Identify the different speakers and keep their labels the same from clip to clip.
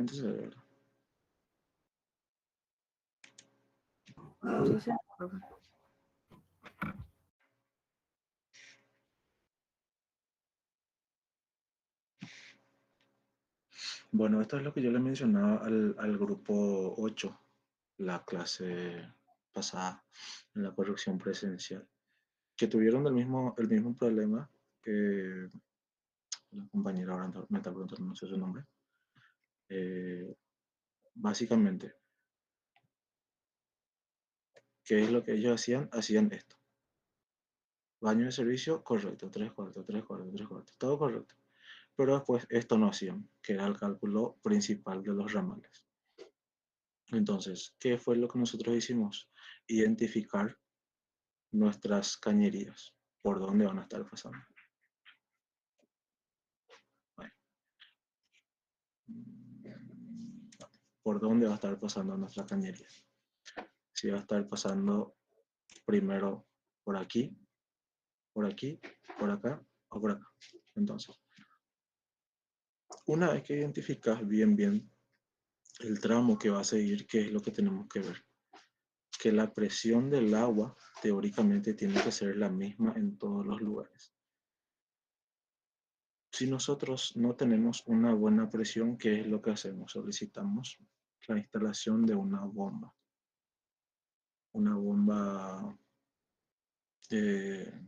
Speaker 1: Entonces,
Speaker 2: Sí, sí, profe.
Speaker 1: bueno, esto es lo que yo le mencionaba al grupo 8, la clase pasada, en la corrección presencial, que tuvieron el mismo problema que la compañera ahora me está preguntando, no sé su nombre. Básicamente, ¿qué es lo que ellos hacían? Hacían esto. Baño de servicio, correcto, 3/4, 3/4, 3/4, todo correcto. Pero después esto no hacían, que era el cálculo principal de los ramales. Entonces, ¿qué fue lo que nosotros hicimos? Identificar nuestras cañerías, por dónde van a estar pasando. Bueno, por dónde va a estar pasando nuestra cañería. Si va a estar pasando primero por aquí, por aquí, por acá o por acá. Entonces, una vez que identificas bien el tramo que va a seguir, ¿qué es lo que tenemos que ver? Que la presión del agua teóricamente tiene que ser la misma en todos los lugares. Si nosotros no tenemos una buena presión, ¿qué es lo que hacemos? Solicitamos la instalación de una bomba. Una bomba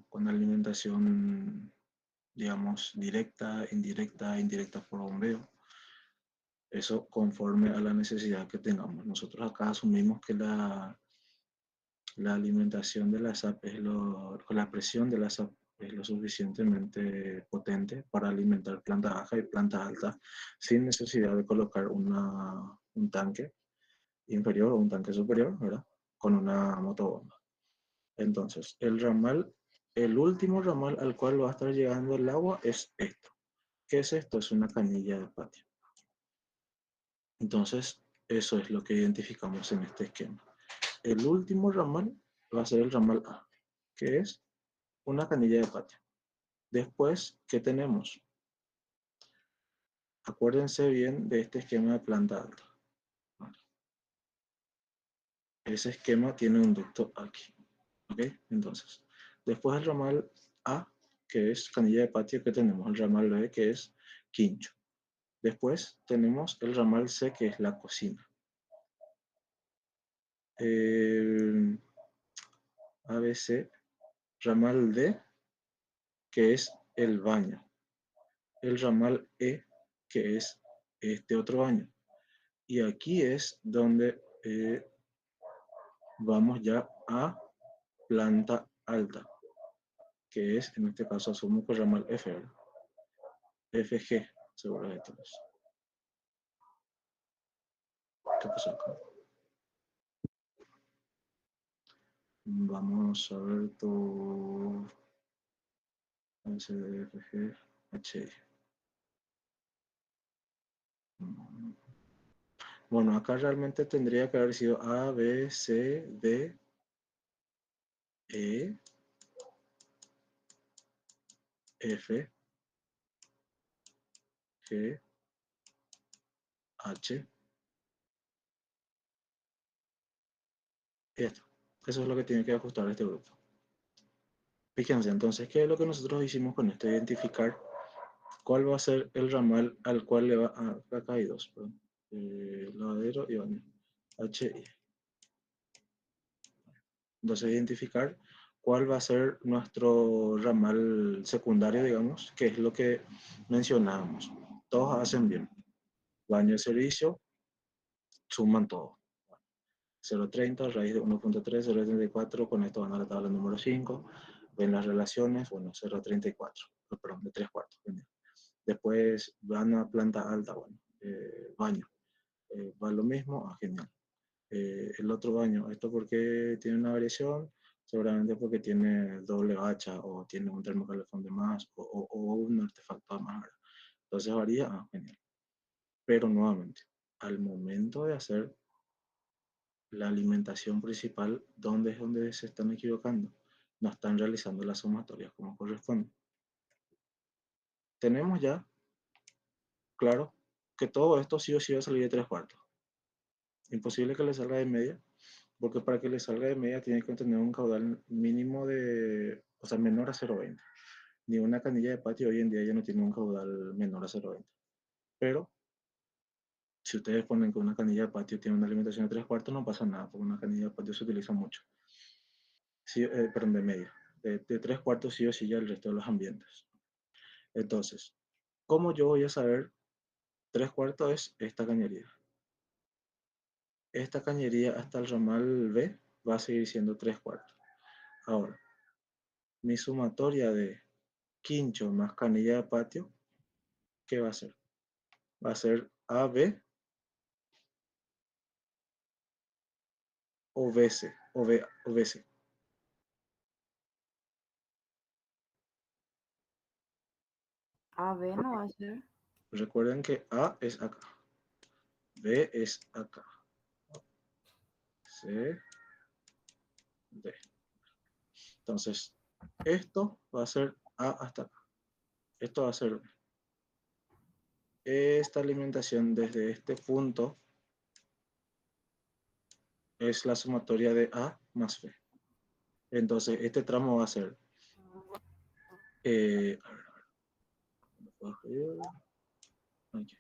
Speaker 1: con alimentación, digamos, directa, indirecta por bombeo. Eso conforme a la necesidad que tengamos. Nosotros acá asumimos que la alimentación de la SAP la presión de la SAP es lo suficientemente potente para alimentar planta baja y planta alta sin necesidad de colocar un tanque inferior o un tanque superior, ¿verdad? Con una motobomba. Entonces, el último ramal al cual va a estar llegando el agua es esto. ¿Qué es esto? Es una canilla de patio. Entonces, eso es lo que identificamos en este esquema. El último ramal va a ser el ramal A, que es una canilla de patio. Después, ¿qué tenemos? Acuérdense bien de este esquema de planta alta. Ese esquema tiene un ducto aquí. ¿Ok? Entonces, después del ramal A, que es canilla de patio, que tenemos el ramal B, que es quincho. Después tenemos el ramal C, que es la cocina. ABC, ramal D, que es el baño. El ramal E, que es este otro baño. Y aquí es donde vamos ya a planta alta, que es, en este caso, asumo que ramal F, ¿verdad? FG, seguro de todos. ¿Qué pasó acá? Vamos a ver todo. SDFG, H. Bueno, acá realmente tendría que haber sido A, B, C, D, E, F, G, H, y esto. Eso es lo que tiene que ajustar este grupo. Fíjense, entonces, ¿qué es lo que nosotros hicimos con esto? Identificar cuál va a ser el ramal al cual le va a... Acá hay dos, perdón. Lavadero y baño. H, I. Entonces, identificar cuál va a ser nuestro ramal secundario, digamos, que es lo que mencionábamos. Todos hacen bien. Baño de servicio, suman todo. 0,30, raíz de 1,3, 0,34, con esto van a la tabla número 5. Ven las relaciones, bueno, 0,34, perdón, de 3/4. Después van a planta alta, bueno, baño. Va lo mismo, genial. El otro baño, esto porque tiene una variación, seguramente porque tiene doble gacha o tiene un termocalefón de más o un artefacto de más, ¿verdad? Entonces varía, genial. Pero nuevamente, al momento de hacer la alimentación principal, ¿dónde es donde se están equivocando? No están realizando las sumatorias como corresponde. Tenemos ya claro que todo esto sí o sí va a salir de 3/4. Imposible que le salga de media, porque para que le salga de media tiene que tener un caudal mínimo de, o sea, menor a 0,20. Ni una canilla de patio hoy en día ya no tiene un caudal menor a 0,20. Pero si ustedes ponen que una canilla de patio tiene una alimentación de 3/4, no pasa nada, porque una canilla de patio se utiliza mucho. Sí, perdón, de media. De 3/4 sí o sí ya el resto de los ambientes. Entonces, ¿cómo yo voy a saber 3/4 es esta cañería? Esta cañería hasta el ramal B va a seguir siendo 3/4. Ahora, mi sumatoria de quincho más canilla de patio, ¿qué va a ser? Va a ser AB o BC, o BC.
Speaker 2: A, B no va a ser.
Speaker 1: Recuerden que A es acá, B es acá, C, D. Entonces, esto va a ser A hasta acá. Esto va a ser B. Esta alimentación desde este punto es la sumatoria de A más B. Entonces, este tramo va a ser, a ver, aquí.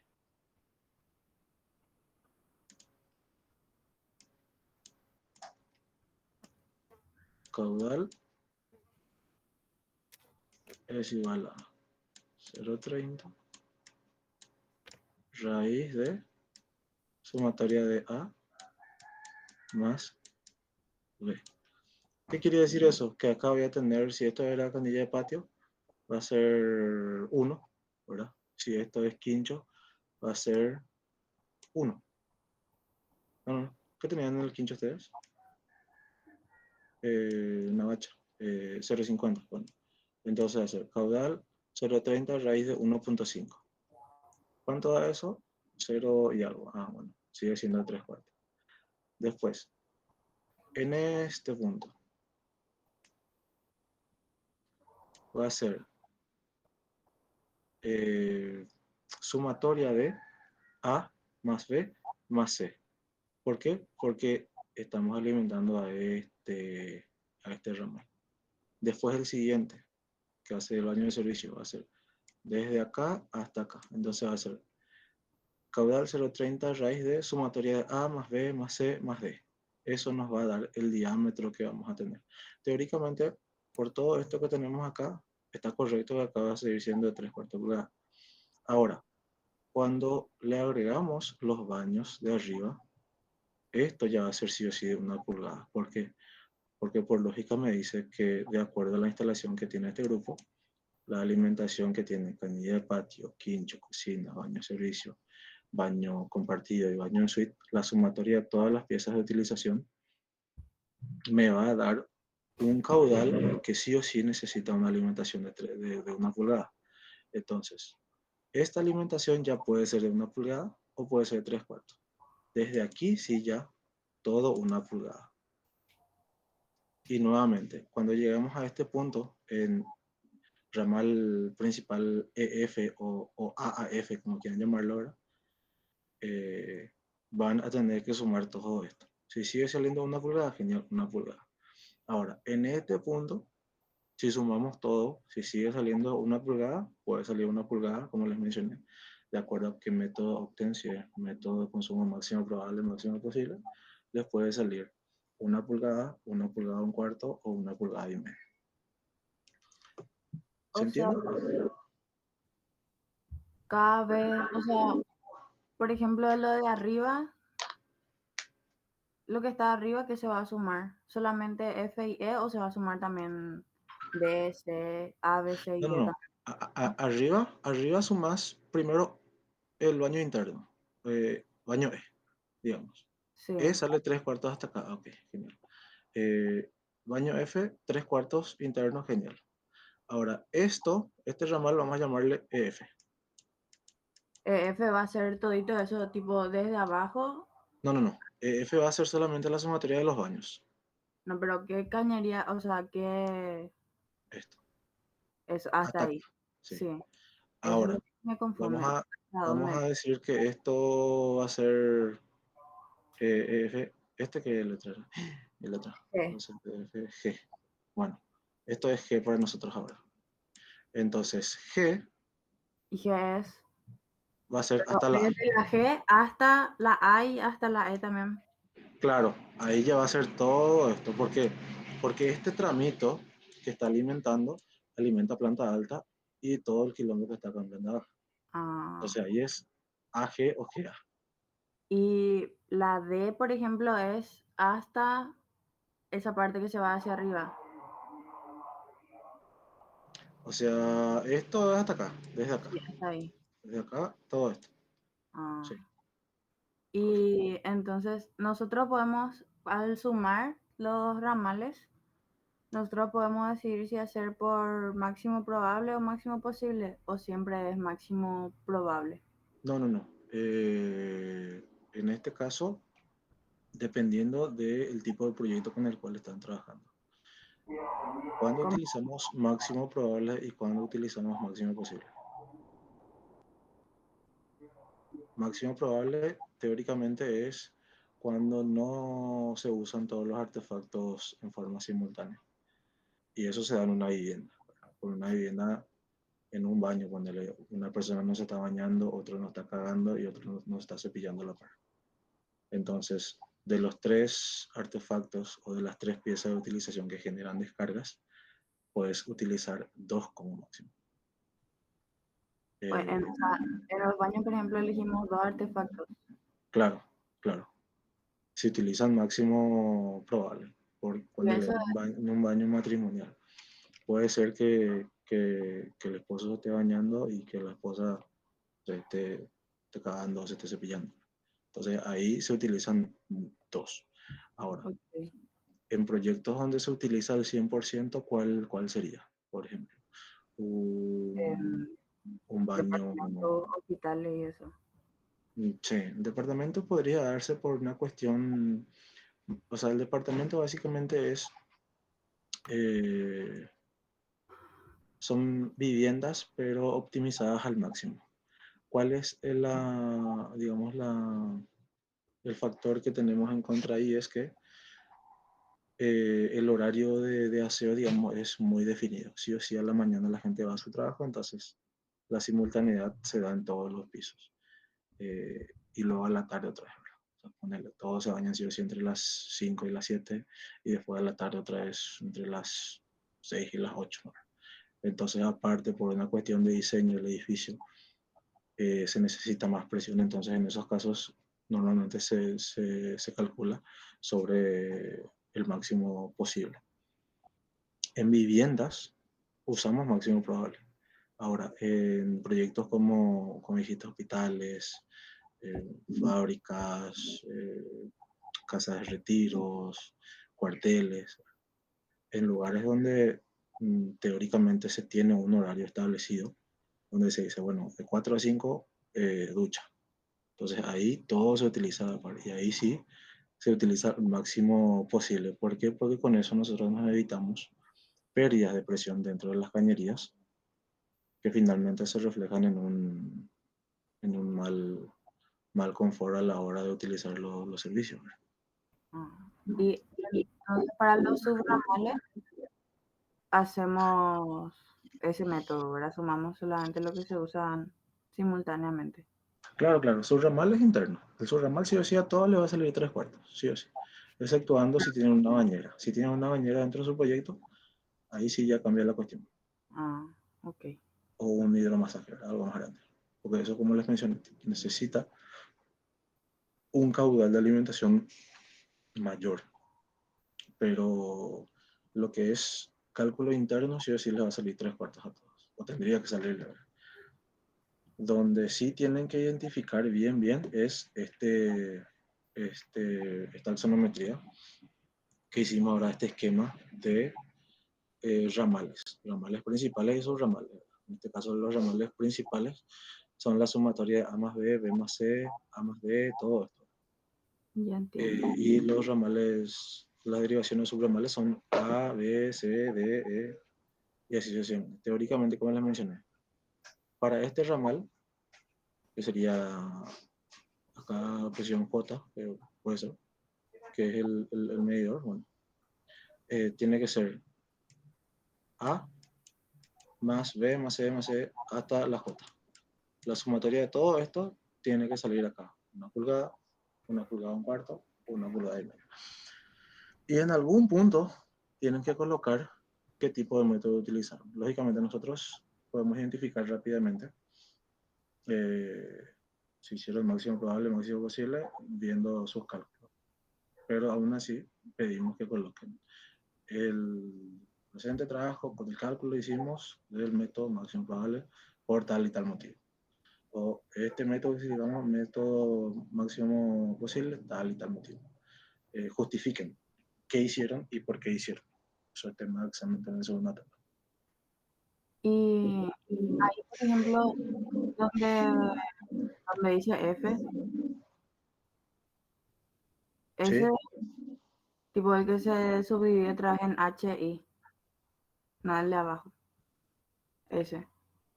Speaker 1: Caudal es igual a 0,30 raíz de sumatoria de A más B. ¿Qué quiere decir eso? Que acá voy a tener, si esto era canilla de patio, va a ser 1, ¿verdad? Si esto es quincho, va a ser 1. No, no, no. ¿Qué tenían en el quincho ustedes? Una bacha. 0,50. Bueno, entonces va a ser caudal 0,30 raíz de 1,5. ¿Cuánto da eso? 0 y algo. Ah, bueno, sigue siendo 3/4. Después, en este punto, va a ser eh, sumatoria de A más B más C. ¿Por qué? Porque estamos alimentando a este ramal. Después el siguiente, que hace el baño de servicio, va a ser desde acá hasta acá. Entonces va a ser caudal 0,30 raíz de sumatoria de A más B más C más D. Eso nos va a dar el diámetro que vamos a tener. Teóricamente, por todo esto que tenemos acá, está correcto que acá va a seguir siendo de 3/4 pulgadas. Ahora, cuando le agregamos los baños de arriba, esto ya va a ser sí o sí de 1 pulgada. ¿Por qué? Porque por lógica me dice que de acuerdo a la instalación que tiene este grupo, la alimentación que tiene canilla de patio, quincho, cocina, baño de servicio, baño compartido y baño en suite, la sumatoria de todas las piezas de utilización me va a dar un caudal que sí o sí necesita una alimentación de 1 pulgada. Entonces, esta alimentación ya puede ser de 1 pulgada o puede ser de 3/4. Desde aquí sí ya todo 1 pulgada. Y nuevamente, cuando lleguemos a este punto en ramal principal EF o AAF, como quieran llamarlo ahora, van a tener que sumar todo esto. Si sigue saliendo 1 pulgada, genial, 1 pulgada. Ahora, en este punto, si sumamos todo, si sigue saliendo 1 pulgada, puede salir 1 pulgada, como les mencioné, de acuerdo a qué método obtención, método de consumo máximo probable, máximo posible, les puede salir 1 pulgada, 1 pulgada un cuarto o 1 pulgada y media. ¿Se
Speaker 2: O sea,
Speaker 1: entiende?
Speaker 2: cada vez, o sea, por ejemplo, lo de arriba, lo que está arriba, ¿qué se va a sumar? ¿Solamente F y E o se va a sumar también D, C, A, B, C y
Speaker 1: No, no,
Speaker 2: D
Speaker 1: no.
Speaker 2: también?
Speaker 1: Arriba sumas primero el baño interno, baño E, digamos.
Speaker 2: Sí.
Speaker 1: E sale 3/4 hasta acá, ok, genial. Eh, baño F, 3/4 interno, genial. Ahora, este ramal vamos a llamarle EF.
Speaker 2: F va a ser todito eso, tipo desde abajo.
Speaker 1: No, no, no. EF va a ser solamente la sumatoria de los baños.
Speaker 2: No, pero ¿qué cañería? O sea, ¿qué
Speaker 1: Esto,
Speaker 2: es hasta
Speaker 1: hasta
Speaker 2: ahí?
Speaker 1: acá. Sí.
Speaker 2: Sí. Eso es
Speaker 1: Ahora,
Speaker 2: lo... me
Speaker 1: Vamos
Speaker 2: confunde.
Speaker 1: a,
Speaker 2: ¿A
Speaker 1: vamos
Speaker 2: dónde?
Speaker 1: a decir que esto va a ser F, este que es letra, y letra,
Speaker 2: ¿Qué?
Speaker 1: entonces F, G. Bueno, esto es G para nosotros ahora. Entonces G
Speaker 2: Y G es.
Speaker 1: va a ser
Speaker 2: Pero
Speaker 1: hasta la A.
Speaker 2: desde la G hasta la A y hasta la E también.
Speaker 1: Claro, ahí ya va a ser todo esto. ¿Por qué? Porque este tramito que está alimentando, alimenta planta alta y todo el quilombo que está cambiando abajo.
Speaker 2: Ah,
Speaker 1: Entonces ahí es AG o GA.
Speaker 2: y la D, por ejemplo, es hasta esa parte que se va hacia arriba.
Speaker 1: O sea, esto es hasta acá, desde acá.
Speaker 2: Sí, está ahí.
Speaker 1: Desde acá, todo esto.
Speaker 2: Ah.
Speaker 1: Sí, correcto.
Speaker 2: Y entonces nosotros podemos, al sumar los ramales, nosotros podemos decidir si hacer por máximo probable o máximo posible, o siempre es máximo probable.
Speaker 1: No, no, no. En este caso, dependiendo del tipo de proyecto con el cual están trabajando. ¿Cuándo
Speaker 2: Como
Speaker 1: utilizamos máximo probable y cuándo utilizamos máximo posible? Máximo probable teóricamente es cuando no se usan todos los artefactos en forma simultánea. Y eso se da en una vivienda. Por una vivienda en un baño, cuando una persona no se está bañando, otro no está cagando y otro no está cepillando la cara. Entonces, de los tres artefactos o de las tres piezas de utilización que generan descargas, puedes utilizar dos como máximo.
Speaker 2: pues,
Speaker 1: Eh,
Speaker 2: o sea, en los baños, por ejemplo, elegimos dos artefactos.
Speaker 1: claro, claro. Se utilizan máximo probable, por
Speaker 2: Y
Speaker 1: ponerle
Speaker 2: eso,
Speaker 1: en un baño matrimonial. Puede ser que el esposo se esté bañando y que la esposa esté cagando o se esté cepillando. Entonces ahí se utilizan dos. Ahora,
Speaker 2: ok,
Speaker 1: en proyectos donde se utiliza el 100%, ¿cuál sería? Por ejemplo, un,
Speaker 2: en
Speaker 1: un baño.
Speaker 2: departamentos, hospitales y eso.
Speaker 1: Sí, el departamento podría darse por una cuestión, o sea, el departamento básicamente eh, son viviendas, pero optimizadas al máximo. ¿Cuál es digamos, el factor que tenemos en contra ahí? Es que el horario de aseo, digamos, es muy definido. Sí o sí a la mañana la gente va a su trabajo, entonces la simultaneidad se da en todos los pisos. Y luego a la tarde otra vez. O sea, ponerle, todos se bañan sí o sí entre las 5 y las 7 y después a la tarde otra vez entre las 6 y las 8, ¿no? Entonces, aparte, por una cuestión de diseño del edificio, se necesita más presión. Entonces, en esos casos, normalmente se calcula sobre el máximo posible. En viviendas, usamos máximo probable. Ahora, en proyectos como dijiste, hospitales, fábricas, casas de retiros, cuarteles, en lugares donde teóricamente se tiene un horario establecido, donde se dice, bueno, de 4 a 5 ducha. Entonces ahí todo se utiliza y ahí sí se utiliza el máximo posible. ¿Por qué? Porque con eso nosotros nos evitamos pérdidas de presión dentro de las cañerías que finalmente se reflejan en un mal confort a la hora de utilizar los servicios.
Speaker 2: Ah. Y entonces para los subramales hacemos ese método, ¿verdad? Sumamos solamente lo que se usan simultáneamente.
Speaker 1: Claro, claro, su ramal es interno. El subramal sí o sí a todo le va a salir tres cuartos, sí o sí. Exceptuando si tienen una bañera. Si tienen una bañera dentro de su proyecto, ahí sí ya cambia la cuestión.
Speaker 2: Ah, ok.
Speaker 1: O un hidromasaje, algo más grande. Porque eso, como les mencioné, necesita un caudal de alimentación mayor. Pero lo que es cálculo interno, sí o sí le va a salir tres cuartos a todos. O tendría que salir, la verdad. Donde sí tienen que identificar bien es esta taxonometría que hicimos ahora, este esquema de ramales principales y subramales. En este caso, los ramales principales son la sumatoria de A más B, B más C, A más D, todo esto.
Speaker 2: Ya entiendo.
Speaker 1: Y los ramales, las derivaciones subramales son A, B, C, D, E y así sucesivamente. Teóricamente, como les mencioné, Para este ramal, que sería acá presión J, puede ser, que es el medidor, bueno, tiene que ser A más B más C más C hasta la J. La sumatoria de todo esto tiene que salir acá. Una pulgada un cuarto, una pulgada y media. Y en algún punto tienen que colocar qué tipo de método utilizar. Lógicamente nosotros podemos identificar rápidamente si hicieron el máximo probable, el máximo posible, viendo sus cálculos. Pero aún así pedimos que coloquen el presente trabajo con el cálculo hicimos del método máximo probable por tal y tal motivo. O este método, si digamos, método máximo posible, tal y tal motivo. Justifiquen qué hicieron y por qué hicieron. Eso es tema de examen en segunda etapa.
Speaker 2: Y ahí, por ejemplo, donde dice F, ese
Speaker 1: ¿Sí?
Speaker 2: tipo el que se subdivide otra vez en H, I, no el de abajo, ese.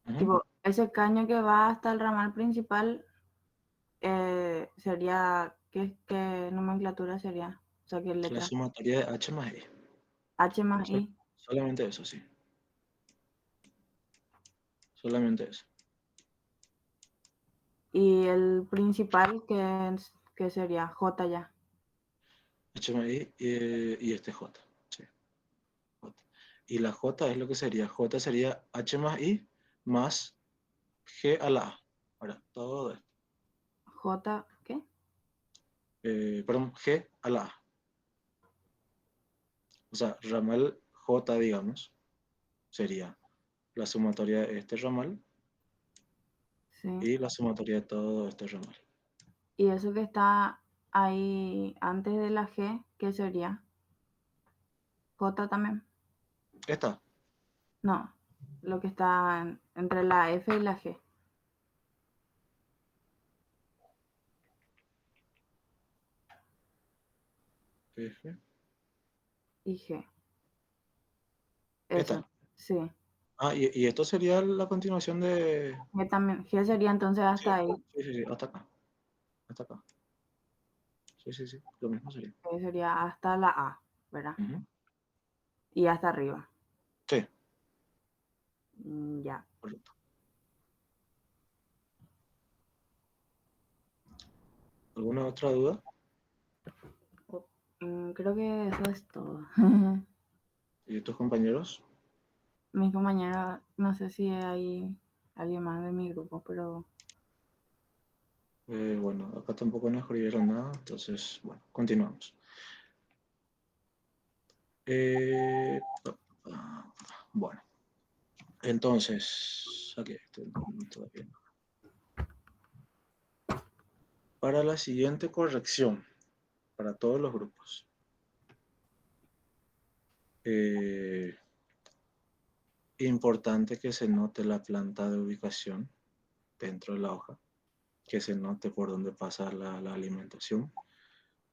Speaker 1: Uh-huh.
Speaker 2: Tipo, ese caño que va hasta el ramal principal sería, ¿qué nomenclatura sería? O sea, ¿qué
Speaker 1: La
Speaker 2: letra?
Speaker 1: sumatoria de H más E.
Speaker 2: H más I.
Speaker 1: Solamente eso, sí. Solamente eso.
Speaker 2: Y el principal, que sería J ya.
Speaker 1: H más I y este J. Sí, J. Y la J es lo que sería. J sería H más I más G a la A. Ahora, todo esto.
Speaker 2: J, ¿qué?
Speaker 1: Perdón, G a la A. O sea, ramal J, digamos, sería la sumatoria de este ramal
Speaker 2: Sí.
Speaker 1: y la sumatoria de todo este ramal.
Speaker 2: Y eso que está ahí antes de la G, ¿qué sería? J también.
Speaker 1: Esta,
Speaker 2: No, lo que está entre la F y la G.
Speaker 1: F,
Speaker 2: Y G. Eso,
Speaker 1: esta.
Speaker 2: sí.
Speaker 1: Ah, y esto sería la continuación de...
Speaker 2: G también. G sería entonces
Speaker 1: Sí,
Speaker 2: hasta ahí.
Speaker 1: sí, sí, sí, hasta acá. Hasta acá. Sí, sí, sí, lo mismo sería.
Speaker 2: G sería hasta la A, ¿verdad?
Speaker 1: Ujú.
Speaker 2: Y hasta arriba.
Speaker 1: Sí,
Speaker 2: Ya.
Speaker 1: correcto. ¿Alguna otra duda?
Speaker 2: Creo que eso es todo.
Speaker 1: ¿Y tus compañeros?
Speaker 2: Mis compañeros, no sé si hay alguien más de mi grupo, pero
Speaker 1: Bueno, acá tampoco nos escribieron nada, entonces, bueno, continuamos. Eh, bueno, entonces, aquí, todavía no. Para la siguiente corrección, para todos los grupos, eh, importante que se note la planta de ubicación dentro de la hoja, que se note por dónde pasa la alimentación,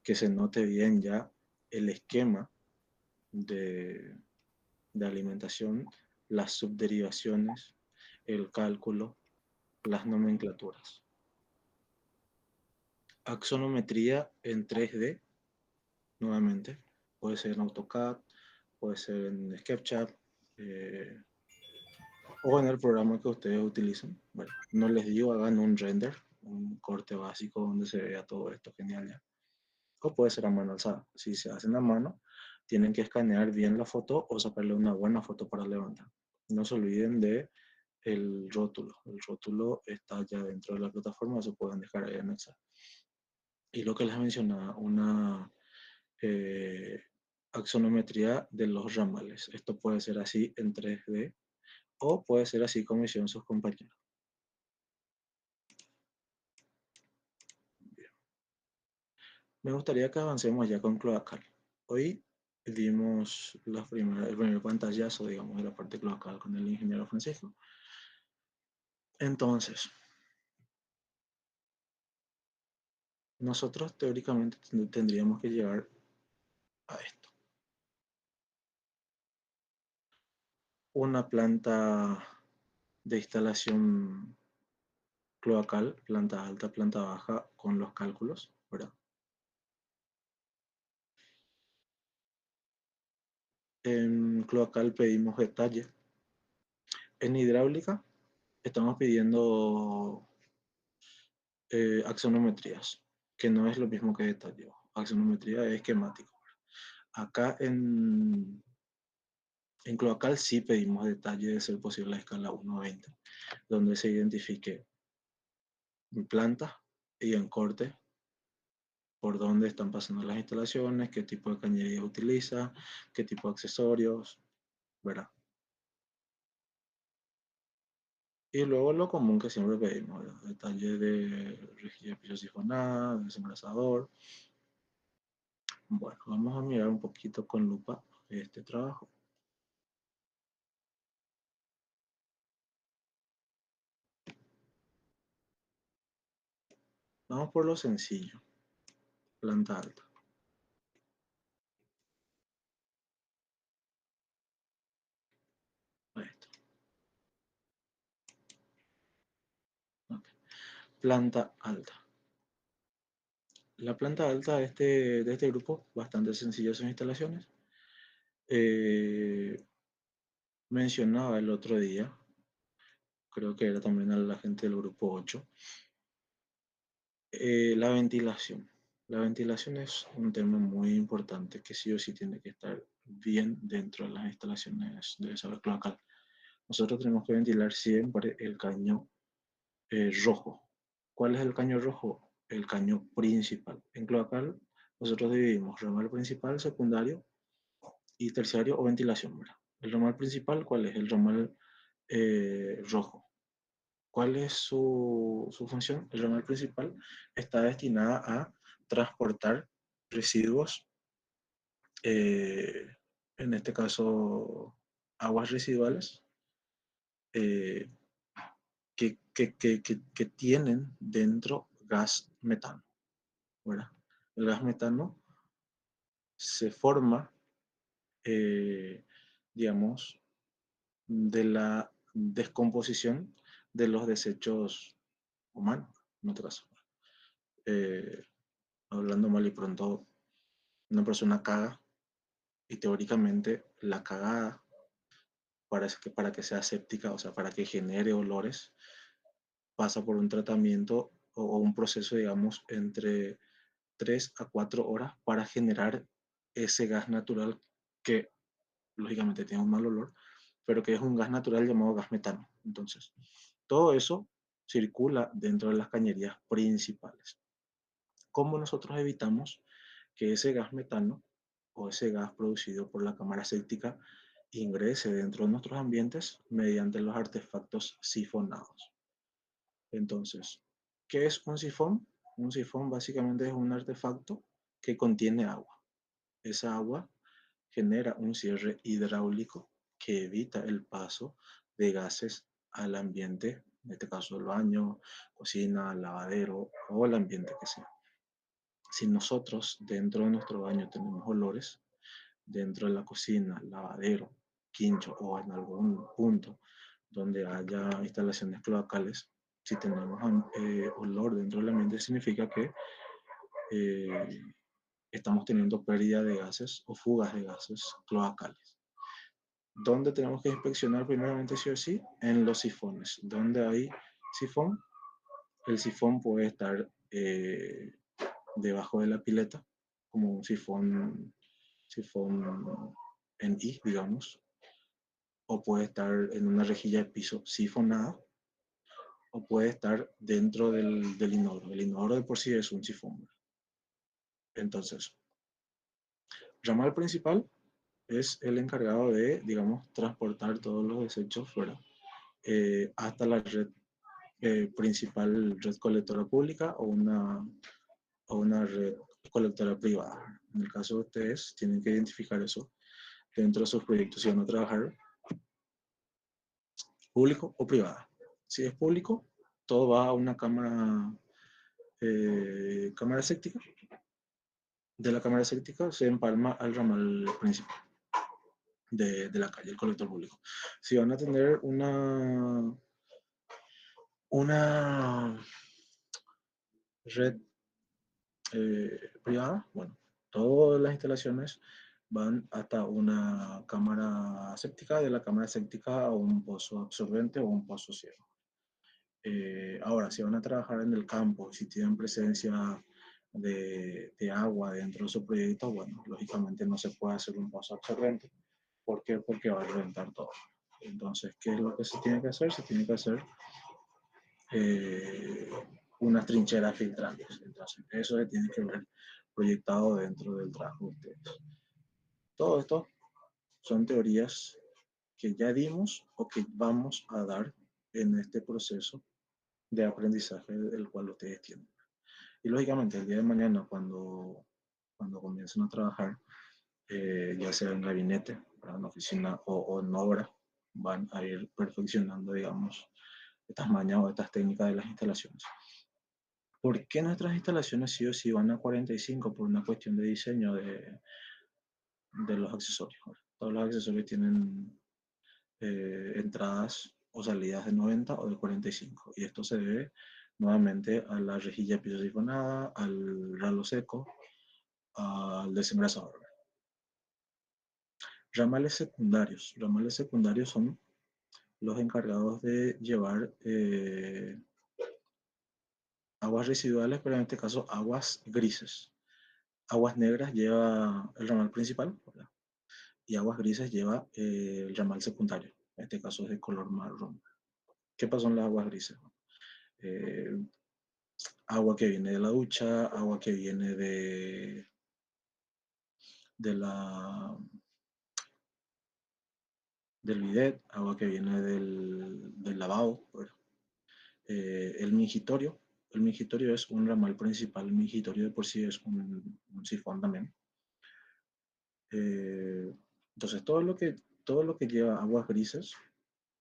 Speaker 1: que se note bien ya el esquema de, de alimentación, las subderivaciones, el cálculo, las nomenclaturas. Axonometría en 3D, nuevamente, puede ser en AutoCAD, puede ser en SketchUp, eh, o en el programa que ustedes utilicen. Bueno, no les digo hagan un render, un corte básico donde se vea todo esto genial ya. O puede ser a mano alzada. Si se hacen a mano, tienen que escanear bien la foto o sacarle una buena foto para levantar. No se olviden de el rótulo. El rótulo está ya dentro de la plataforma, se pueden dejar ahí anexar. Y lo que les mencionaba, una eh, axonometría de los ramales. Esto puede ser así en 3D o puede ser así como hicieron sus compañeros. Bien. Me gustaría que avancemos ya con cloacal. Hoy vimos el primer pantallazo, digamos, de la parte cloacal con el ingeniero Francisco. Entonces, nosotros teóricamente tendríamos que llegar a esto. Una planta de instalación cloacal, planta alta, planta baja, con los cálculos, ¿verdad? En cloacal pedimos detalle. En hidráulica estamos pidiendo axonometrías, que no es lo mismo que detalle. Axonometría es esquemático. Acá en cloacal sí pedimos detalle de ser posible a escala 1:20, donde se identifique en planta y en corte por dónde están pasando las instalaciones, qué tipo de cañería utiliza, qué tipo de accesorios, ¿verdad? Y luego lo común que siempre pedimos, ¿verdad? Detalle de rejilla de piso sifonada, desengrasador. Bueno, vamos a mirar un poquito con lupa este trabajo. Vamos por lo sencillo, planta alta. Esto. Okay. Planta alta. La planta alta de este grupo, bastante sencilla sus instalaciones. Mencionaba el otro día, creo que era también a la gente del grupo 8, la ventilación. La ventilación es un tema muy importante que sí o sí tiene que estar bien dentro de las instalaciones de desagüe cloacal. Nosotros tenemos que ventilar siempre el caño rojo. ¿Cuál es el caño rojo? El caño principal. En cloacal nosotros dividimos ramal principal, secundario y terciario o ventilación, ¿verdad? El ramal principal, ¿cuál es? El ramal rojo. ¿Cuál es su función? El ramal principal está destinada a transportar residuos, eh, en este caso aguas residuales, eh, que tienen dentro gas metano, ¿verdad? El gas metano se forma, eh, digamos, de la descomposición de los desechos humanos, en otro caso. Eh, Hablando mal y pronto, una persona caga y teóricamente la cagada para que sea séptica, o sea, para que genere olores, pasa por un tratamiento o un proceso, digamos, entre 3 a 4 horas para generar ese gas natural que lógicamente tiene un mal olor, pero que es un gas natural llamado gas metano. Entonces, todo eso circula dentro de las cañerías principales. ¿Cómo nosotros evitamos que ese gas metano o ese gas producido por la cámara séptica ingrese dentro de nuestros ambientes mediante los artefactos sifonados? Entonces, ¿qué es un sifón? Un sifón básicamente es un artefacto que contiene agua. Esa agua genera un cierre hidráulico que evita el paso de gases al ambiente, en este caso el baño, cocina, lavadero o el ambiente que sea. Si nosotros dentro de nuestro baño tenemos olores, dentro de la cocina, lavadero, quincho o en algún punto donde haya instalaciones cloacales, si tenemos olor dentro del ambiente, significa que eh, estamos teniendo pérdida de gases o fugas de gases cloacales. ¿Dónde tenemos que inspeccionar primeramente sí o sí? En los sifones. ¿Dónde hay sifón? El sifón puede estar debajo de la pileta, como un sifón en I, digamos, o puede estar en una rejilla de piso sifonada, o puede estar dentro del inodoro. El inodoro de por sí es un sifón. Entonces, ramal principal es el encargado de, digamos, transportar todos los desechos fuera hasta la red principal, red colectora pública o una red colectora privada. En el caso de ustedes, tienen que identificar eso dentro de sus proyectos si van a trabajar público o privada. Si es público, todo va a una cámara séptica. De la cámara séptica se empalma al ramal principal de la calle, el colector público. Si van a tener una Una red privada, bueno, todas las instalaciones van hasta una cámara séptica, de la cámara séptica a un pozo absorbente o un pozo ciego. Ahora, si van a trabajar en el campo, si tienen presencia de agua dentro de su proyecto, bueno, lógicamente no se puede hacer un pozo absorbente. ¿Por qué? Porque va a reventar todo. Entonces, ¿qué es lo que se tiene que hacer? Se tiene que hacer eh, unas trincheras filtrantes. Entonces, eso se tiene que ver proyectado dentro del trabajo de ustedes. Todo esto son teorías que ya dimos o que vamos a dar en este proceso de aprendizaje del cual ustedes tienen. Y lógicamente el día de mañana cuando comiencen a trabajar, ya sea en gabinete, en oficina o en obra, van a ir perfeccionando, digamos, estas mañas o estas técnicas de las instalaciones. ¿Por qué nuestras instalaciones sí o sí van a 45? Por una cuestión de diseño de los accesorios. Todos los accesorios tienen entradas o salidas de 90 o de 45. Y esto se debe nuevamente a la rejilla pisosifonada, al ralo seco, al desengrasador. Ramales secundarios. Ramales secundarios son los encargados de llevar aguas residuales, pero en este caso aguas grises. Aguas negras lleva el ramal principal, ¿verdad? Y aguas grises lleva el ramal secundario. En este caso es de color marrón. ¿Qué pasó en las aguas grises? Eh, Agua que viene de la ducha, agua que viene de la, del bidet, agua que viene del lavabo. El mingitorio. El mingitorio es un ramal principal. El mingitorio de por sí es un sifón también. Entonces, todo lo que lleva aguas grises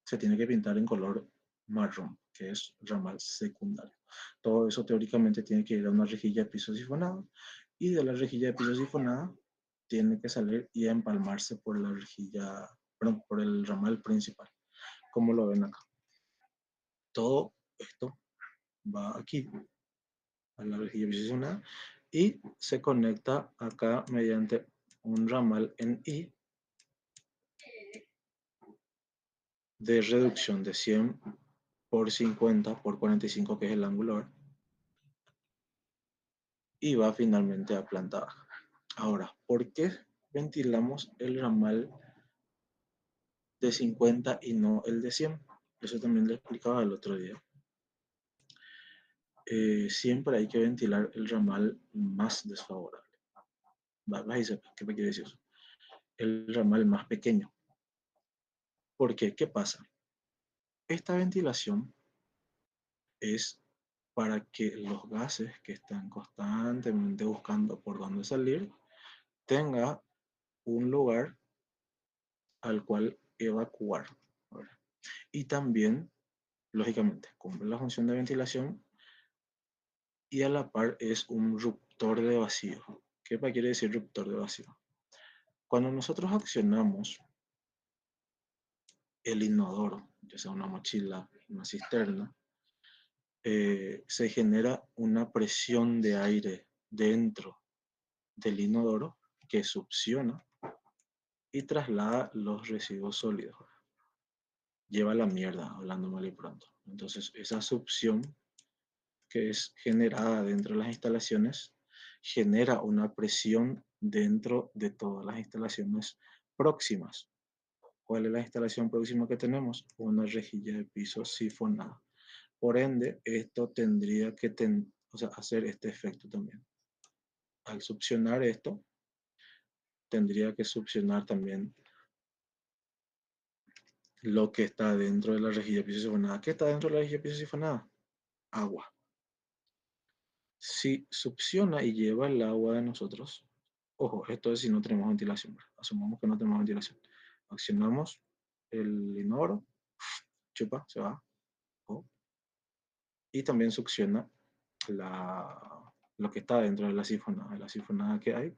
Speaker 1: se tiene que pintar en color marrón, que es ramal secundario. Todo eso teóricamente tiene que ir a una rejilla de piso sifonado y de la rejilla de piso sifonada tiene que salir y empalmarse por la rejilla, perdón, por el ramal principal, como lo ven acá. Todo esto va aquí a la rejilla de piso sifonada y se conecta acá mediante un ramal en I de reducción de 100 por 50 por 45, que es el angular, y va finalmente a planta baja. Ahora, ¿por qué ventilamos el ramal de 50 y no el de 100? Eso también lo explicaba el otro día. Siempre hay que ventilar el ramal más desfavorable. Vas a decir, ¿qué me quiere decir eso? El ramal más pequeño. ¿Por qué? ¿Qué pasa? Esta ventilación es para que los gases que están constantemente buscando por dónde salir tenga un lugar al cual evacuar, ¿verdad? Y también, lógicamente, cumple la función de ventilación y a la par es un ruptor de vacío. ¿Qué quiere decir ruptor de vacío? Cuando nosotros accionamos el inodoro, ya sea una mochila, una cisterna, se genera una presión de aire dentro del inodoro que succiona y traslada los residuos sólidos. Lleva la mierda, hablando mal y pronto. Entonces, esa succión que es generada dentro de las instalaciones genera una presión dentro de todas las instalaciones próximas. ¿Cuál es la instalación próxima que tenemos? Una rejilla de piso sifonada. Por ende, esto tendría que hacer este efecto también. Al succionar esto, tendría que succionar también lo que está dentro de la rejilla de piso sifonada. ¿Qué está dentro de la rejilla de piso sifonada? Agua. Si succiona y lleva el agua de nosotros, ojo, esto es si no tenemos ventilación, ¿verdad? Asumamos que no tenemos ventilación. Accionamos el inodoro, chupa, se va, oh, y también succiona lo que está dentro de la sifonada. La sifonada que hay,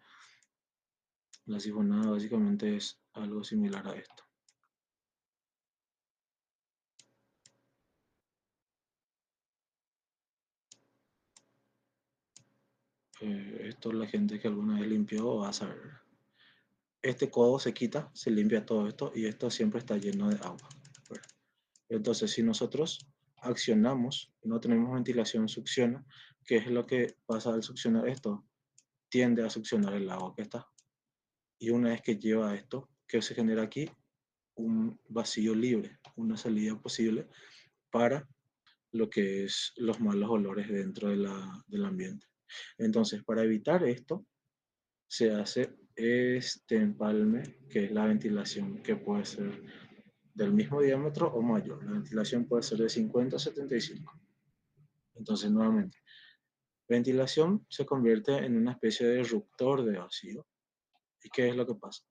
Speaker 1: la sifonada básicamente es algo similar a esto. Esto la gente que alguna vez limpió va a saber. Este codo se quita, se limpia todo esto y esto siempre está lleno de agua. Entonces, si nosotros accionamos y no tenemos ventilación, succiona, ¿qué es lo que pasa al succionar esto? Tiende a succionar el agua que está. Y una vez que lleva esto, ¿qué se genera aquí? Un vacío libre, una salida posible para lo que es los malos olores dentro del ambiente. Entonces, para evitar esto, se hace este empalme, que es la ventilación, que puede ser del mismo diámetro o mayor. La ventilación puede ser de 50 a 75. Entonces, nuevamente, ventilación se convierte en una especie de eruptor de vacío. ¿Y qué es lo que pasa?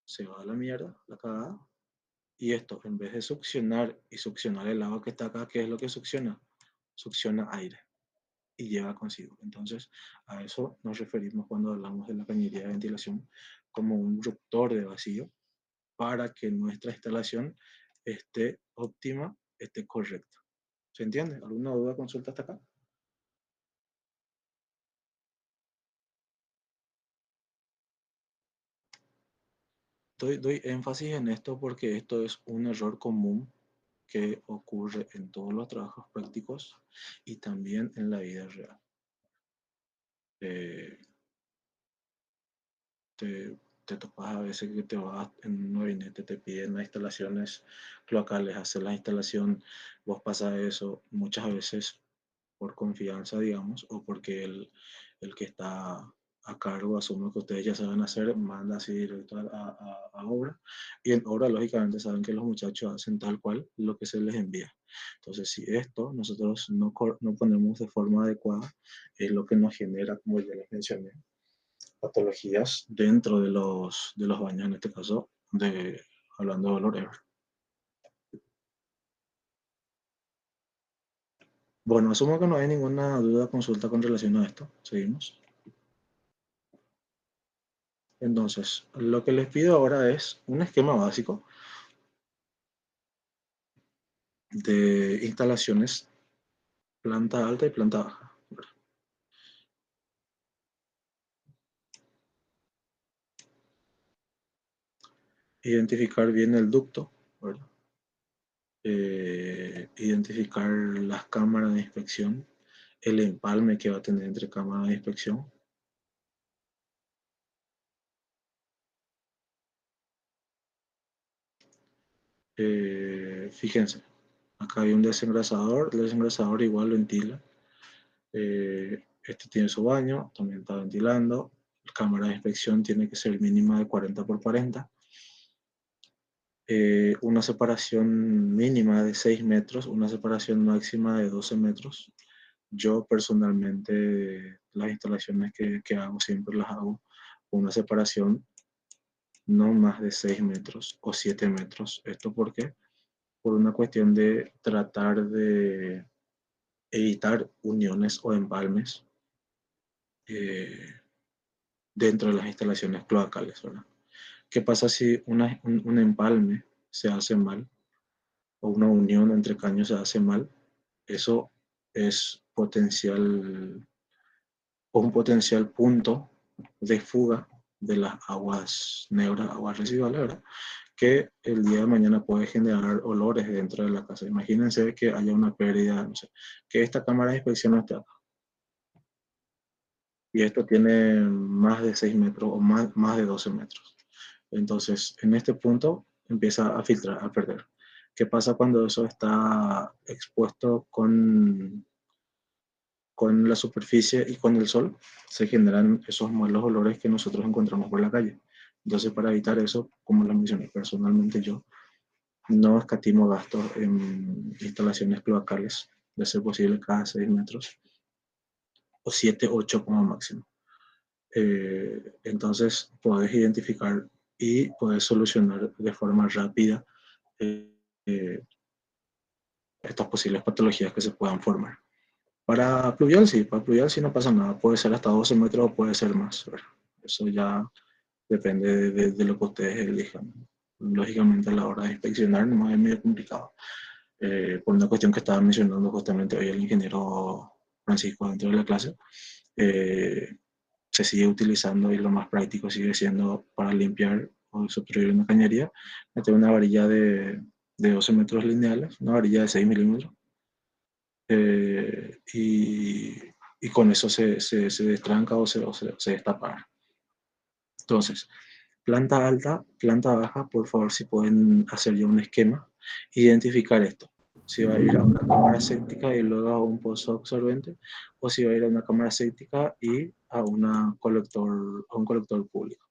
Speaker 1: Se va a la mierda, la cagada, y esto, en vez de succionar y succionar el agua que está acá, ¿qué es lo que succiona? Succiona aire y lleva consigo. Entonces, a eso nos referimos cuando hablamos de la cañería de ventilación como un eruptor de vacío para que nuestra instalación esté óptima, esté correcta. ¿Se entiende? ¿Alguna duda, consulta hasta acá? Doy énfasis en esto porque esto es un error común que ocurre en todos los trabajos prácticos y también en la vida real. Eh, te topas a veces que te vas en un gabinete, te piden las instalaciones locales, hacer la instalación, vos pasas eso muchas veces por confianza, digamos, o porque el que está a cargo asume que ustedes ya saben hacer, manda así directo a obra, y en obra lógicamente saben que los muchachos hacen tal cual lo que se les envía. Entonces, si esto nosotros no ponemos de forma adecuada, es lo que nos genera, como ya les mencioné, patologías dentro de los baños, en este caso, hablando de olor. Bueno, asumo que no hay ninguna duda, consulta con relación a esto. Seguimos. Entonces, lo que les pido ahora es un esquema básico de instalaciones planta alta y planta baja. Identificar bien el ducto, ¿verdad? Identificar las cámaras de inspección, el empalme que va a tener entre cámaras de inspección. Fíjense, acá hay un desengrasador, el desengrasador igual ventila. Este tiene su baño, también está ventilando. La cámara de inspección tiene que ser mínima de 40 por 40. Una separación mínima de 6 metros, una separación máxima de 12 metros. Yo personalmente las instalaciones que hago siempre las hago con una separación no más de 6 metros o 7 metros. ¿Esto por qué? Por una cuestión de tratar de evitar uniones o empalmes eh, dentro de las instalaciones cloacales, ¿verdad? ¿Qué pasa si un empalme se hace mal o una unión entre caños se hace mal? Eso es un potencial punto de fuga de las aguas negras, aguas residuales, ¿verdad? Que el día de mañana puede generar olores dentro de la casa. Imagínense que haya una pérdida, no sé, que esta cámara de inspección no esté acá. Y esto tiene más de 6 metros o más de 12 metros. Entonces, en este punto empieza a filtrar, a perder. ¿Qué pasa cuando eso está expuesto con la superficie y con el sol? Se generan esos malos olores que nosotros encontramos por la calle. Entonces, para evitar eso, como lo mencioné personalmente yo, no escatimo gastos en instalaciones cloacales, de ser posible cada 6 metros, o 7, 8 como máximo. Entonces, puedes identificar y puedes solucionar de forma rápida eh, eh, estas posibles patologías que se puedan formar. Para pluvial sí no pasa nada, puede ser hasta 12 metros o puede ser más, ¿verdad? Eso ya depende de lo que ustedes elijan. Lógicamente a la hora de inspeccionar no es medio complicado. Por una cuestión que estaba mencionando justamente hoy el ingeniero Francisco dentro de la clase, eh, se sigue utilizando y lo más práctico sigue siendo para limpiar o sustituir una cañería, meter una varilla de 12 metros lineales, una varilla de 6 milímetros, eh, y, y, con eso se destranca o se destapa. Entonces, planta alta, planta baja, por favor, si pueden hacer ya un esquema, identificar esto. Si va a ir a una cámara séptica y luego a un pozo absorbente, o si va a ir a una cámara séptica y a un colector público.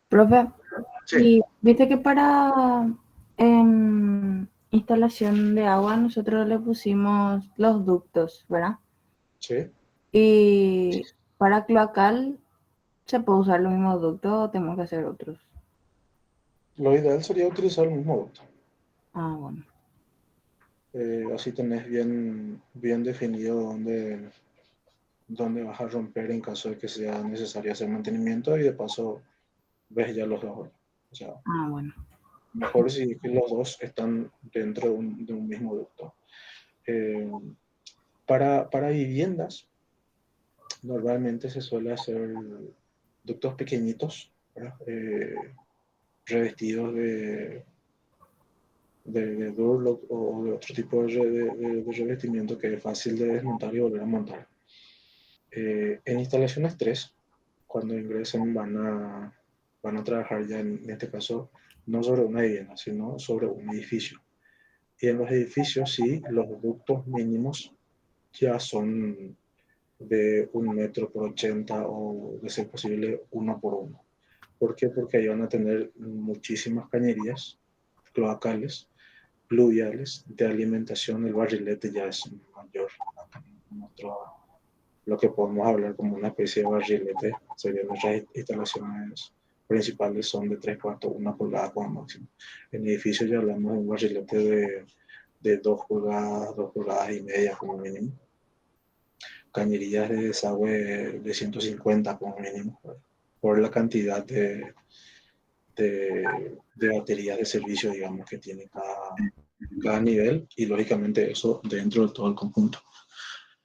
Speaker 2: Profe,
Speaker 1: Sí,
Speaker 2: y viste que para instalación de agua nosotros le pusimos los ductos, ¿verdad?
Speaker 1: sí.
Speaker 2: Y para cloacal se puede usar los mismos ductos o tenemos que hacer otros.
Speaker 1: Lo ideal sería utilizar el mismo ducto.
Speaker 2: Ah, bueno.
Speaker 1: Así tenés bien definido dónde vas a romper en caso de que sea necesario hacer mantenimiento y de paso ves ya los dos. O sea,
Speaker 2: Ah, bueno.
Speaker 1: mejor si los dos están dentro de un mismo ducto. Eh, para viviendas, normalmente se suele hacer ductos pequeñitos, ¿verdad? Revestidos de Durlock o de otro tipo de revestimiento que es fácil de desmontar y volver a montar. En instalaciones 3, cuando ingresen van a trabajar ya en este caso no sobre una vivienda, sino sobre un edificio. Y en los edificios sí, los ductos mínimos ya son de 1 metro por 80 o, de ser posible, 1 por 1. ¿Por qué? Porque ahí van a tener muchísimas cañerías cloacales, pluviales, de alimentación. El barrilete ya es mayor. Lo que podemos hablar como una especie de barrilete serían nuestras instalaciones principales, son de 3 cuartos, 1 pulgada como máximo. En edificios ya hablamos de un barrilete de 2 pulgadas, 2 pulgadas y media como mínimo. Cañerías de desagüe de 150 como mínimo, por la cantidad de baterías de servicio, digamos, que tiene cada nivel, y lógicamente eso dentro de todo el conjunto.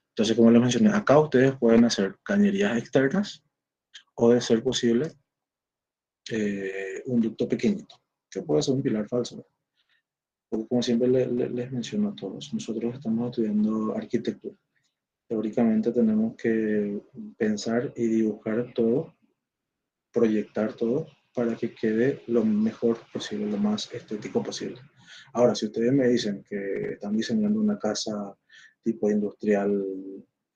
Speaker 1: Entonces, como les mencioné, acá ustedes pueden hacer cañerías externas o, de ser posible, un ducto pequeñito, que puede ser un pilar falso. Porque, como siempre les menciono a todos, nosotros estamos estudiando arquitectura. Teóricamente tenemos que pensar y dibujar todo, proyectar todo para que quede lo mejor posible, lo más estético posible. Ahora, si ustedes me dicen que están diseñando una casa tipo industrial,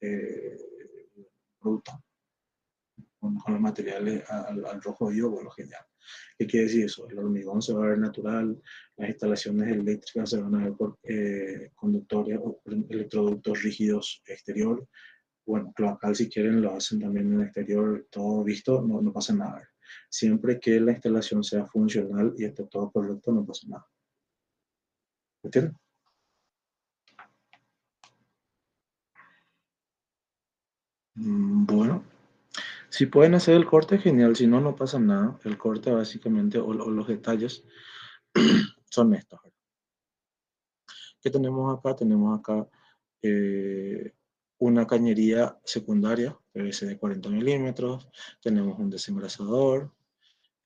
Speaker 1: eh, bruta, con los materiales al rojo vivo, bueno, genial. ¿Qué quiere decir eso? El hormigón se va a ver natural, las instalaciones eléctricas se van a ver por conductores o electroductos rígidos exterior. Bueno, cloacal, si quieren, lo hacen también en el exterior, todo visto, no pasa nada. Siempre que la instalación sea funcional y esté todo correcto, no pasa nada. ¿Entienden? Bueno, si pueden hacer el corte, genial. Si no, no pasa nada. El corte básicamente, o los detalles, son estos. ¿Qué tenemos acá? Tenemos acá eh, una cañería secundaria, PVC de 40 milímetros. Tenemos un desengrasador.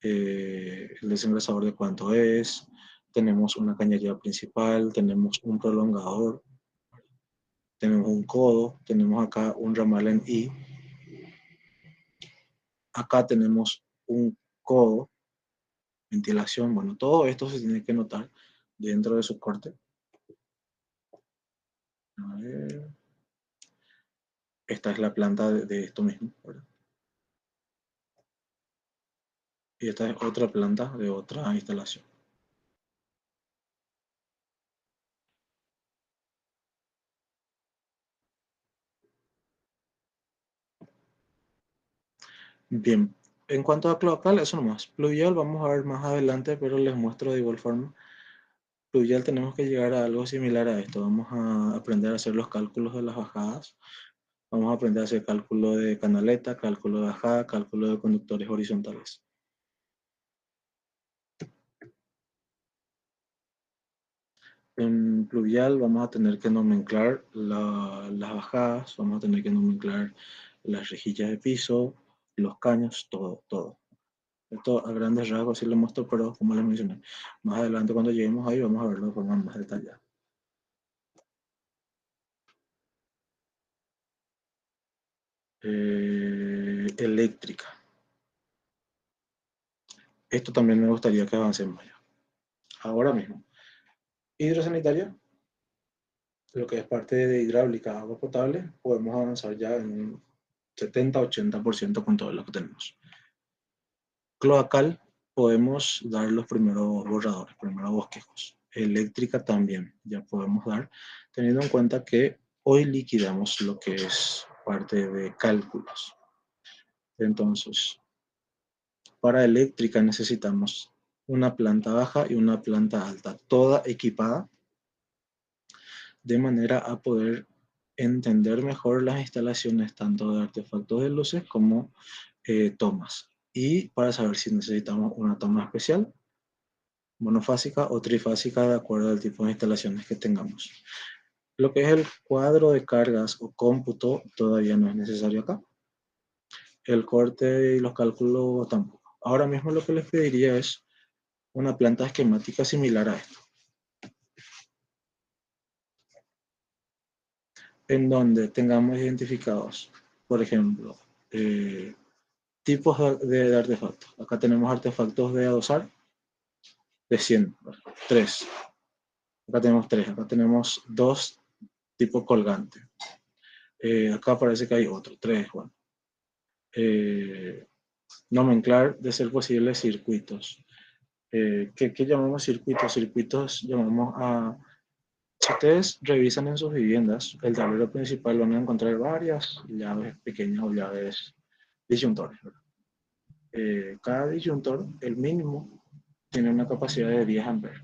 Speaker 1: El desengrasador de cuánto es. Tenemos una cañería principal. Tenemos un prolongador. Tenemos un codo. Tenemos acá un ramal en I. Acá tenemos un codo, ventilación. Bueno, todo esto se tiene que notar dentro de su corte. A ver. Esta es la planta de esto mismo, ¿verdad? Y esta es otra planta de otra instalación. Bien, en cuanto a cloacal, eso nomás. Pluvial vamos a ver más adelante, pero les muestro de igual forma. Pluvial tenemos que llegar a algo similar a esto. Vamos a aprender a hacer los cálculos de las bajadas. Vamos a aprender a hacer cálculo de canaleta, cálculo de bajada, cálculo de conductores horizontales. En pluvial vamos a tener que nomenclar las bajadas, vamos a tener que nomenclar las rejillas de piso, los caños, todo, todo. Esto a grandes rasgos sí lo muestro, pero como les mencioné, más adelante cuando lleguemos ahí vamos a verlo de forma más detallada. Eléctrica. Esto también me gustaría que avancemos ya. Ahora mismo. Hidrosanitaria, lo que es parte de hidráulica, agua potable, podemos avanzar ya en un 70-80% con todo lo que tenemos. Cloacal, podemos dar los primeros borradores, primeros bosquejos. Eléctrica también, ya podemos dar, teniendo en cuenta que hoy liquidamos lo que es parte de cálculos. Entonces, para eléctrica necesitamos una planta baja y una planta alta, toda equipada, de manera a poder entender mejor las instalaciones tanto de artefactos de luces como tomas. Y para saber si necesitamos una toma especial, monofásica o trifásica, de acuerdo al tipo de instalaciones que tengamos. Lo que es el cuadro de cargas o cómputo todavía no es necesario acá. El corte y los cálculos tampoco. Ahora mismo lo que les pediría es una planta esquemática similar a esta, en donde tengamos identificados, por ejemplo, tipos de artefactos. Acá tenemos artefactos de adosar de 100, 3. Acá tenemos 3, acá tenemos 2 tipo colgante. Acá parece que hay otro, 3, bueno. Nomenclar, de ser posible, circuitos. ¿Qué llamamos circuitos? Circuitos llamamos a... Si ustedes revisan en sus viviendas, el tablero principal van a encontrar varias llaves pequeñas o llaves disyuntores. Cada disyuntor, el mínimo, tiene una capacidad de 10 amperes.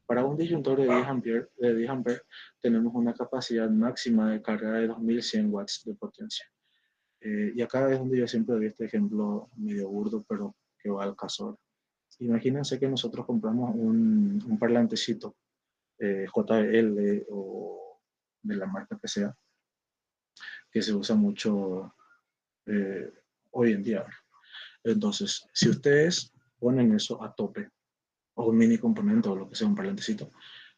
Speaker 1: Para un disyuntor de 10 amperes tenemos una capacidad máxima de carga de 2100 watts de potencia. Y acá es donde yo siempre doy este ejemplo medio burdo, pero que va al caso. Imagínense que nosotros compramos un parlantecito JBL o de la marca que sea, que se usa mucho hoy en día. Entonces, si ustedes ponen eso a tope, o un mini componente o lo que sea, un parlantecito,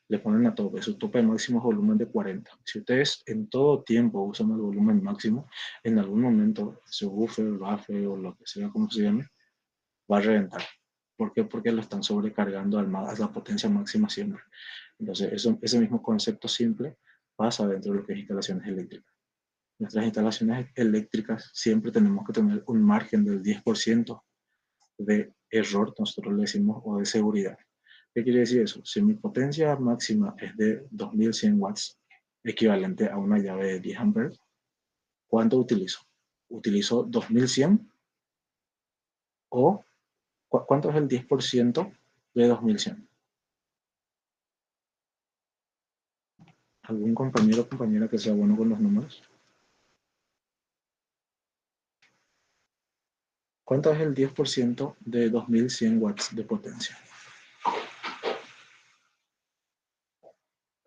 Speaker 1: le ponen a tope, su tope máximo es volumen de 40. Si ustedes en todo tiempo usan el volumen máximo, en algún momento su buffer, buffer o lo que sea, como se llame, va a reventar. ¿Por qué? Porque lo están sobrecargando a la potencia máxima siempre. Entonces, ese mismo concepto simple pasa dentro de lo que es instalaciones eléctricas. Nuestras instalaciones eléctricas siempre tenemos que tener un margen del 10% de error, nosotros le decimos, o de seguridad. ¿Qué quiere decir eso? Si mi potencia máxima es de 2100 watts, equivalente a una llave de 10 amperes, ¿cuánto utilizo? ¿Utilizo 2100 o cuánto es el 10% de 2100? ¿Algún compañero o compañera que sea bueno con los números? ¿Cuánto es el 10% de 2100 watts de potencia?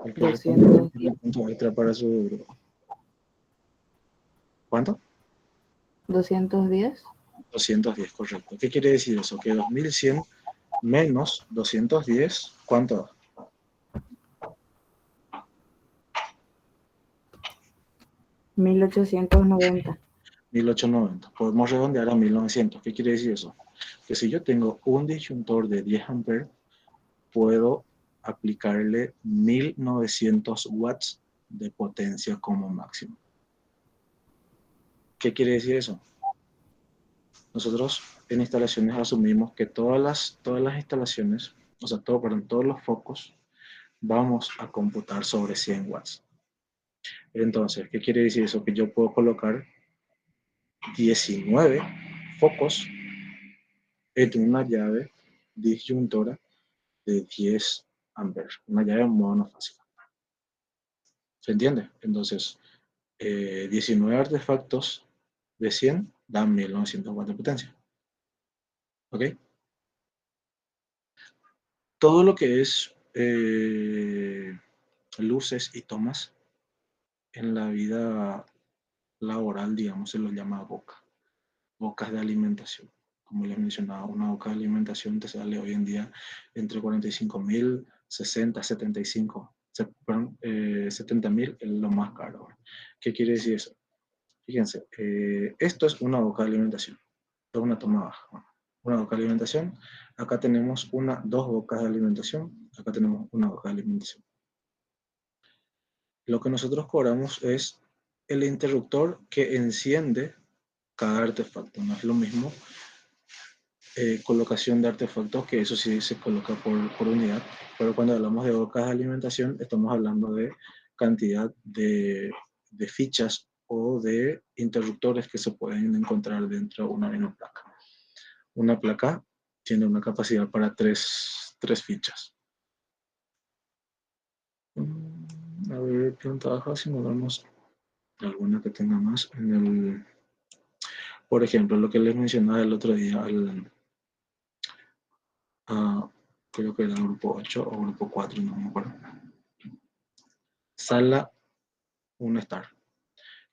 Speaker 1: El que responde
Speaker 2: 210.
Speaker 1: punto extra para su grupo. ¿Cuánto?
Speaker 2: 210.
Speaker 1: 210, correcto. ¿Qué quiere decir eso? Que 2100 menos 210, ¿cuánto?
Speaker 2: 1890.
Speaker 1: 1890. Podemos redondear a 1900. ¿Qué quiere decir eso? Que si yo tengo un disyuntor de 10 amperes, puedo aplicarle 1900 watts de potencia como máximo. ¿Qué quiere decir eso? Nosotros en instalaciones asumimos que todas las instalaciones, o sea, todos los focos, vamos a computar sobre 100 watts. Entonces, ¿qué quiere decir eso? Que yo puedo colocar 19 focos en una llave disyuntora de 10 amperes, una llave monofásica. ¿Se entiende? Entonces, 19 artefactos de 100 dan 1900 watts de potencia. ¿Ok? Todo lo que es luces y tomas en la vida laboral, digamos, se lo llama bocas de alimentación. Como les mencionaba, una boca de alimentación te sale hoy en día entre 45.000, 60, 75, perdón, 70.000 es lo más caro. ¿Qué quiere decir eso? Fíjense, esto es una boca de alimentación, es una toma baja. Bueno, una boca de alimentación, acá tenemos dos bocas de alimentación, acá tenemos una boca de alimentación. Lo que nosotros cobramos es el interruptor que enciende cada artefacto. No es lo mismo colocación de artefactos, que eso sí se coloca por unidad, pero cuando hablamos de bocas de alimentación estamos hablando de cantidad de fichas o de interruptores que se pueden encontrar dentro de una misma placa. Una placa tiene una capacidad para tres fichas. A ver, planta baja, si nos vamos alguna que tenga más en el, por ejemplo, lo que les mencionaba el otro día, creo que era el grupo 8 o grupo 4, no me acuerdo. Sala, un star.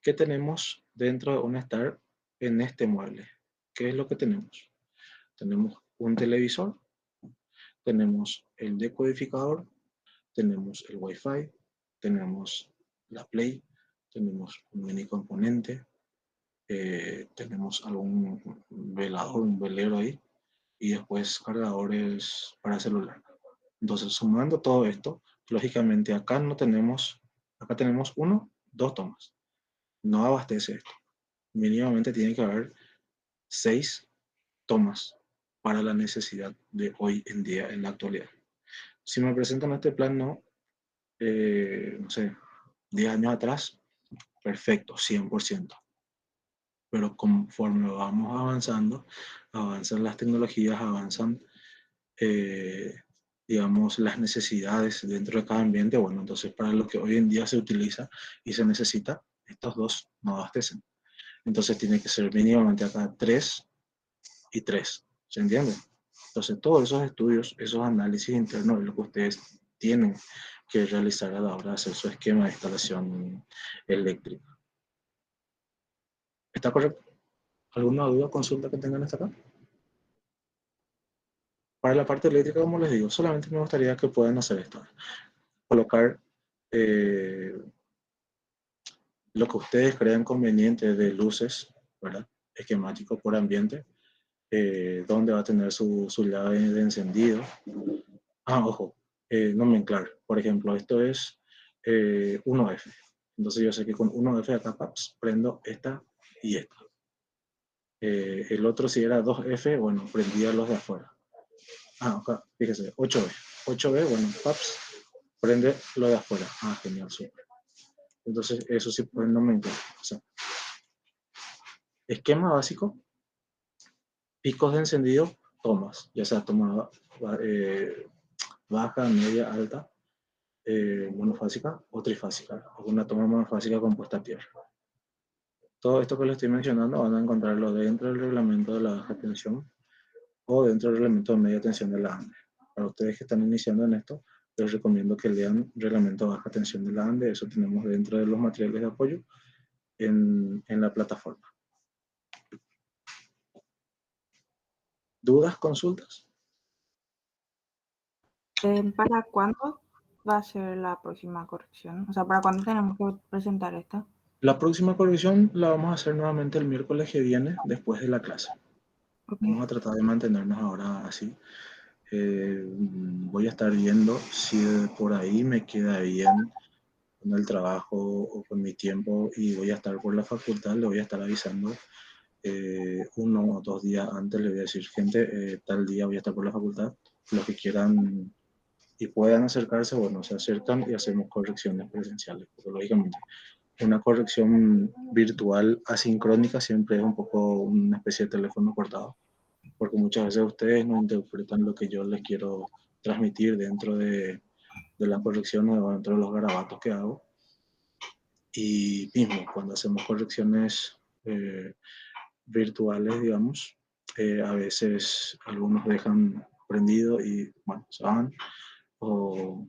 Speaker 1: ¿Qué tenemos dentro de un star en este mueble? ¿Qué es lo que tenemos? Tenemos un televisor, tenemos el decodificador, tenemos el Wi-Fi, tenemos la Play, tenemos un mini componente, tenemos algún velador, un velero ahí, y después cargadores para celular. Entonces, sumando todo esto, lógicamente acá tenemos dos tomas. No abastece esto. Mínimamente tiene que haber 6 tomas para la necesidad de hoy en día, en la actualidad. Si me presentan este plan, no sé, 10 años atrás, perfecto, 100%. Pero conforme vamos avanzando, avanzan las tecnologías, avanzan, eh, digamos, las necesidades dentro de cada ambiente. Bueno, entonces para lo que hoy en día se utiliza y se necesita, estos dos no abastecen. Entonces tiene que ser mínimamente acá 3 y 3. ¿Se entiende? Entonces todos esos estudios, esos análisis internos es lo que ustedes tienen que realizar a la hora de hacer su esquema de instalación eléctrica. ¿Está correcto? ¿Alguna duda o consulta que tengan hasta acá? Para la parte eléctrica, como les digo, solamente me gustaría que puedan hacer esto. Colocar lo que ustedes crean conveniente de luces, ¿verdad? Esquemático por ambiente, donde va a tener su llave de encendido. Ojo, nomenclar. Por ejemplo, esto es 1F. Entonces yo sé que con 1F acá, paps, prendo esta y esta. El otro, si era 2F, bueno, prendía los de afuera. Acá, fíjese, 8B. 8B, bueno, paps, prende lo de afuera. Genial, súper. Entonces, eso sí pueden nomenclar. O sea, esquema básico, picos de encendido, tomas, ya sea toma baja, media, alta, monofásica o trifásica, o una toma monofásica compuesta a tierra. Todo esto que les estoy mencionando van a encontrarlo dentro del reglamento de la baja tensión o dentro del reglamento de media tensión de la ANDE. Para ustedes que están iniciando en esto, les recomiendo que lean reglamento de baja tensión de la ANDE. Eso tenemos dentro de los materiales de apoyo en la plataforma. ¿Dudas, consultas?
Speaker 2: ¿Para cuándo va a ser la próxima corrección? O sea, ¿para cuándo tenemos que presentar esto?
Speaker 1: La próxima corrección la vamos a hacer nuevamente el miércoles que viene, después de la clase.
Speaker 2: Okay.
Speaker 1: Vamos a tratar de mantenernos ahora así. Voy a estar viendo si por ahí me queda bien con el trabajo o con mi tiempo y voy a estar por la facultad. Le voy a estar avisando 1 o 2 días antes. Le voy a decir, gente, tal día voy a estar por la facultad. Los que quieran y puedan acercarse, bueno, se acercan y hacemos correcciones presenciales, porque lógicamente una corrección virtual asincrónica siempre es un poco una especie de teléfono cortado, porque muchas veces ustedes no interpretan lo que yo les quiero transmitir dentro de la corrección o dentro de los garabatos que hago. Y mismo, cuando hacemos correcciones virtuales, digamos, a veces algunos dejan prendido y, bueno, se van, o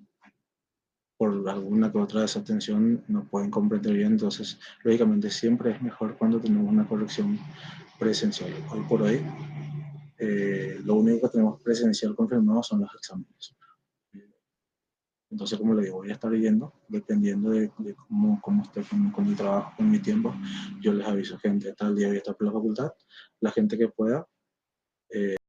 Speaker 1: por alguna que otra desatención no pueden comprender bien, entonces lógicamente siempre es mejor cuando tenemos una corrección presencial. Hoy por hoy, lo único que tenemos presencial confirmado son los exámenes. Entonces, como le digo, voy a estar yendo, dependiendo de cómo esté con mi trabajo, con mi tiempo. Yo les aviso, gente, tal día voy a estar por la facultad. La gente que pueda,